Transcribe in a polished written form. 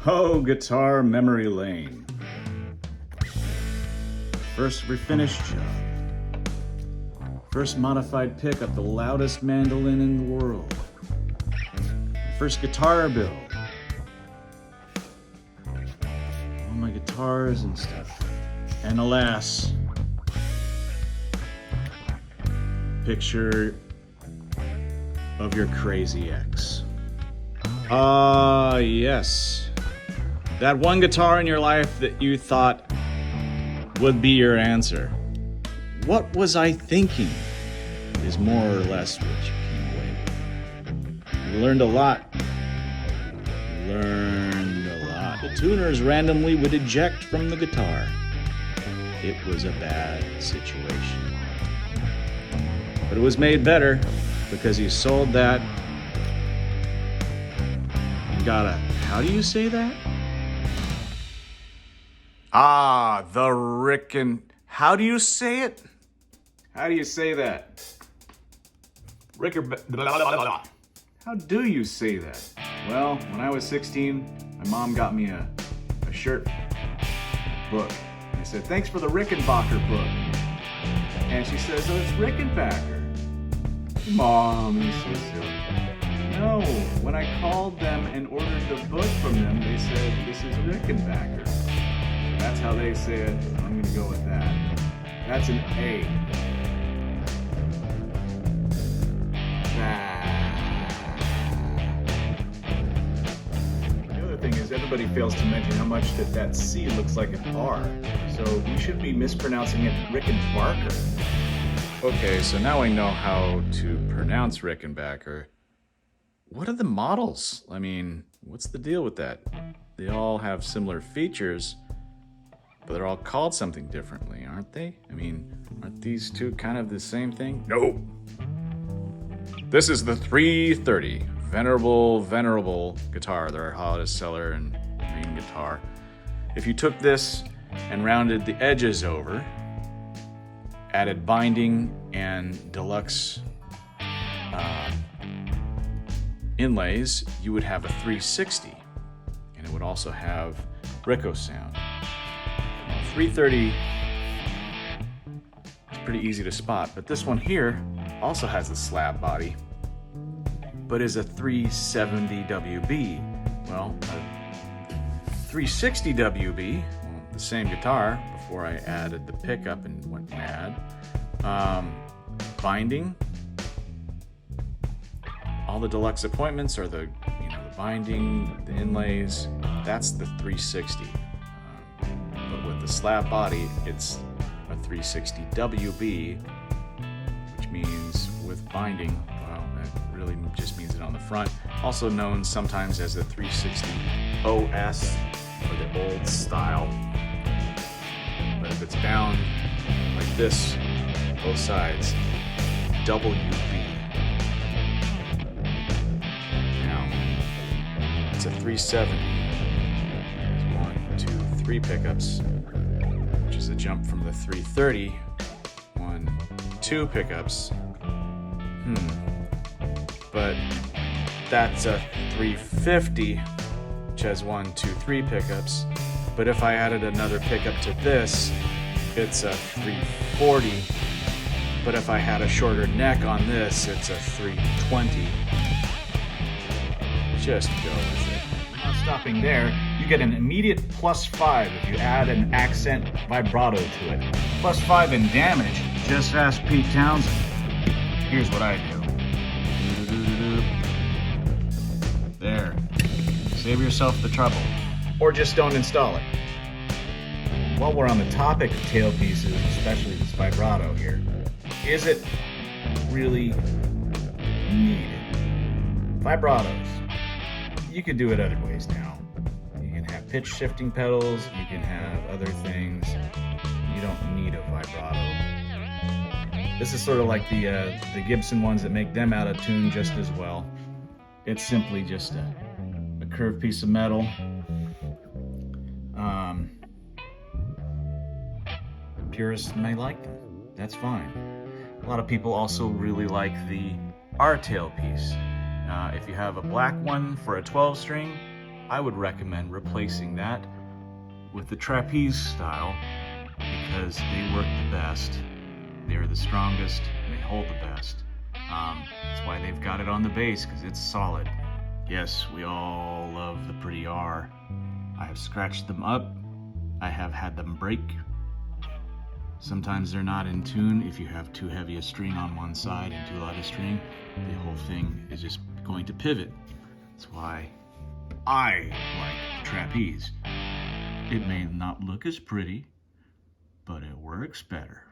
Oh, guitar memory lane. First refinished job. First modified pickup, the loudest mandolin in the world. First guitar build. All my guitars and stuff. And alas, picture of your crazy ex. Yes. That one guitar in your life that you thought would be your answer. What was I thinking? Is more or less what you came away with. You learned a lot. The tuners randomly would eject from the guitar. It was a bad situation. But it was made better because you sold that and got a, how do you say that? How do you say it? How do you say that? How do you say that? Well, when I was 16, my mom got me a shirt book. I said, thanks for the Rickenbacker book. And she says, oh, it's Rickenbacker. Mom, you're so silly. No, when I called them and ordered the book from them, they said, this is Rickenbacker. That's how they say it. I'm gonna go with that. That's an A. The other thing is everybody fails to mention how much that C looks like an R. So we should be mispronouncing it Rickenbacker. Okay, so now I know how to pronounce Rickenbacker. What are the models? I mean, what's the deal with that? They all have similar features, but they're all called something differently, aren't they? I mean, aren't these two kind of the same thing? No. This is the 330, venerable guitar, their hottest seller and main guitar. If you took this and rounded the edges over, added binding and deluxe inlays, you would have a 360, and it would also have Rico sound. 330 is pretty easy to spot, but this one here also has a slab body, but is a 370 WB. Well, a 360 WB, well, the same guitar before I added the pickup and went mad. Binding. All the deluxe appointments are the binding, the inlays. That's the 360. But with the slab body, it's a 360 WB, which means with binding, well, that really just means it on the front. Also known sometimes as the 360 OS, or the old style. But if it's bound like this, both sides, WB. Now, it's a 370. There's 1, 2, 3 pickups, which is a jump from the 330. 1, 2 pickups. But that's a 350, which has 1, 2, 3 pickups. But if I added another pickup to this, it's a 340. But if I had a shorter neck on this, it's a 320. Just go with it. Not stopping there, you get an immediate +5 if you add an accent vibrato to it. +5 in damage, just ask Pete Townsend. Here's what I do. There. Save yourself the trouble. Or just don't install it. While we're on the topic of tailpieces, especially this vibrato here, is it really needed? Vibratos. You could do it other ways now. You can have pitch shifting pedals, you can have other things. You don't need a vibrato. This is sort of like the Gibson ones that make them out of tune just as well. It's simply just a curved piece of metal. Purists may like them. That's fine. A lot of people also really like the R tailpiece. If you have a black one for a 12 string, I would recommend replacing that with the trapeze style because they work the best. They're the strongest and they hold the best. That's why they've got it on the bass, because it's solid. Yes, we all love the pretty R. I have scratched them up. I have had them break. Sometimes they're not in tune. If you have too heavy a string on one side and too light a string, the whole thing is just going to pivot. That's why I like the trapeze. It may not look as pretty, but it works better.